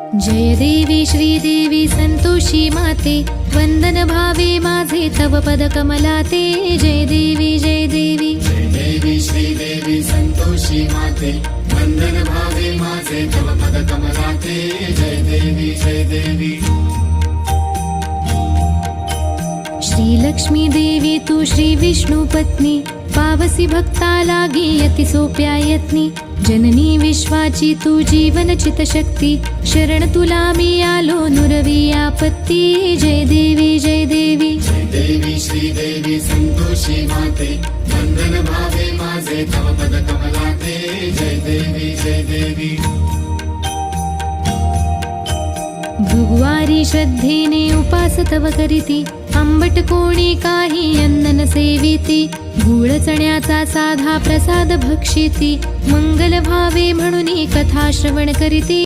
जय देवी श्रीदेवी संतोषी माते, वंदन भावे माझे तव पद कमलाते। जय देवी जय देवी जय देवी श्रीदेवी संतोषी माते, वंदन भावे माझे तव पद कमलाते। जय देवी जय देवी श्री लक्ष्मी देवी तू श्री विष्णु पत्नी, पावसी भक्ता लागी अति सोप्या यत्नी। जननी विश्वाची तू जीवन चित शक्ती, शरण तुला मी आलो नुरवी आपत्ती। जय देवी जय देवी जय देवी श्रीदेवी संतोषी माते, वंदन भावे माझे तव पद कमलाते। जय देवी जय देवी भृगुवारी श्रद्धेने उपास तव करीती, आंबट कोणी काही अन्न न सेविती। गूळ चण्याचा साधा प्रसाद भक्षिती, मंगल भावे म्हणून कथा श्रवण करीती।